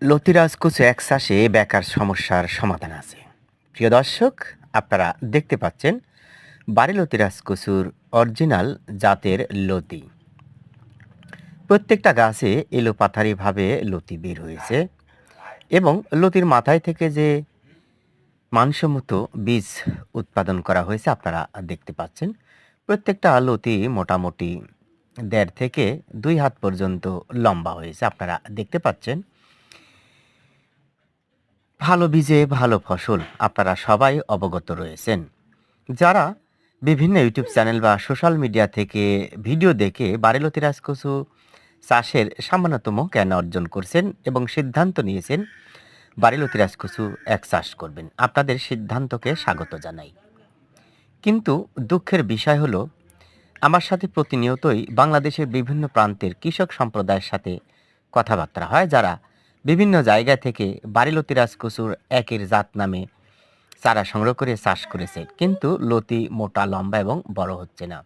লতিরাজ কচু এক চাষে বেকার সমস্যার সমাধান আছে। প্রিয় দর্শক, আপনারা দেখতে পাচ্ছেন বাড়ি লতিরাজ কচুর অরিজিনাল জাতের লতি। প্রত্যেকটা গাছে এলোপাথারিভাবে লতি বের হয়েছে এবং লতির মাথায় থেকে যে মানসম্মত বীজ উৎপাদন করা হয়েছে আপনারা দেখতে পাচ্ছেন। প্রত্যেকটা লতি মোটামুটি ১.৫ থেকে ২ হাত পর্যন্ত লম্বা হয়েছে আপনারা দেখতে পাচ্ছেন। ভালো বীজে ভালো ফসল আপনারা সবাই অবগত রয়েছেন। যারা বিভিন্ন ইউটিউব চ্যানেল বা সোশ্যাল মিডিয়া থেকে ভিডিও দেখে বাড়ি লতিরাজ কচু চাষের সামান্যতম জ্ঞান অর্জন করছেন এবং সিদ্ধান্ত নিয়েছেন বাড়ি লতিরাজ কচু এক চাষ করবেন, আপনাদের সিদ্ধান্তকে স্বাগত জানাই। কিন্তু দুঃখের বিষয় হলো, আমার সাথে প্রতিনিয়তই বাংলাদেশের বিভিন্ন প্রান্তের কৃষক সম্প্রদায়ের সাথে কথাবার্তা হয়, যারা বিভিন্ন জায়গা থেকে বাড়ি লতিরাজ কচুর একের জাত নামে চারা সংগ্রহ করে চাষ করেছে, কিন্তু লতি মোটা, লম্বা এবং বড় হচ্ছে না।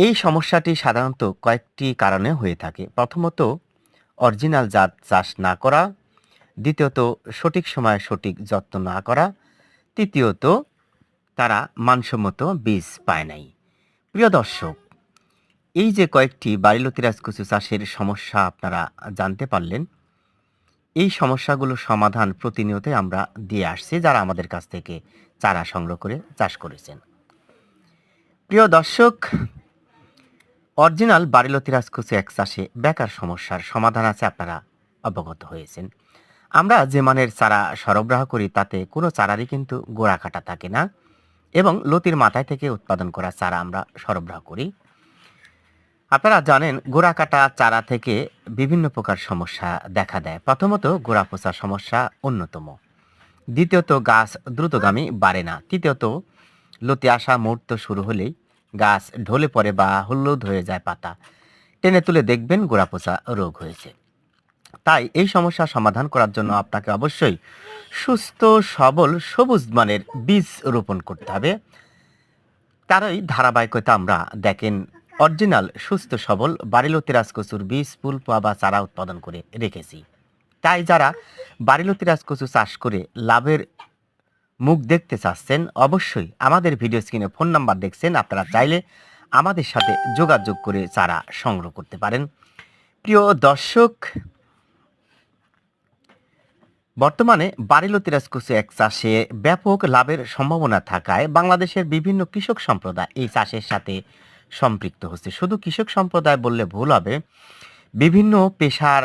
এই সমস্যাটি সাধারণত কয়েকটি কারণে হয়ে থাকে। প্রথমত, অরিজিনাল জাত চাষ না করা। দ্বিতীয়ত, সঠিক সময়ে সঠিক যত্ন না করা। তৃতীয়ত, তারা মানসম্মত বীজ পায় নাই। প্রিয় দর্শক, এই যে কয়েকটি বাড়ি লতিরাজ কচু চাষের সমস্যা আপনারা জানতে পারলেন, এই সমস্যাগুলোর সমাধান প্রতিনিয়তই আমরা দিয়ে আসছি, যারা আমাদের কাছ থেকে চারা সংগ্রহ করে চাষ করেছেন। প্রিয় দর্শক, অরিজিনাল বাড়ি লতিরাজ কচু এক চাষে বেকার সমস্যার সমাধান আছে, আপনারা অবগত হয়েছেন। আমরা যে মানের চারা সরবরাহ করি তাতে কোনো চারারই কিন্তু গোড়া কাটা থাকে না এবং লতির মাথায় থেকে উৎপাদন করা চারা আমরা সরবরাহ করি। আপনারা জানেন, গোড়া কাটা চারা থেকে বিভিন্ন প্রকার সমস্যা দেখা দেয়। প্রথমত, গোড়া পচা সমস্যা অন্যতম। দ্বিতীয়ত, গাছ দ্রুতগামী বাড়ে না। তৃতীয়ত, লতি আসা মুহূর্ত শুরু হলেই গাছ ঢলে পড়ে বা হলুদ হয়ে যায় পাতা। টেনে তুলে দেখবেন গোড়া পচা রোগ হয়েছে। তাই এই সমস্যার সমাধান করার জন্য আপনাকে অবশ্যই সুস্থ সবল সবুজ মানের বীজ রোপণ করতে হবে। তারই ধারাবাহিকতা আমরা দেখেন অরিজিনাল সুস্থ সবল বাড়ি লতিরাজ কচুর বীজ, ফুল, পোয়া বা চারা উৎপাদন করে রেখেছি। তাই যারা বাড়ি লতিরাজ কচু চাষ করে লাভের মুখ দেখতে চাচ্ছেন, অবশ্যই আমাদের ভিডিও স্ক্রিনে ফোন নাম্বার দেখছেন, আপনারা চাইলে আমাদের সাথে যোগাযোগ করে চারা সংগ্রহ করতে পারেন। প্রিয় দর্শক, বর্তমানে বাড়ি লতিরাজ কচু এক চাষে ব্যাপক লাভের সম্ভাবনা থাকায় বাংলাদেশের বিভিন্ন কৃষক সম্প্রদায় এই চাষের সাথে সম্পৃক্ত হচ্ছে। শুধু কৃষক সম্প্রদায় বললে ভুল হবে, বিভিন্ন পেশার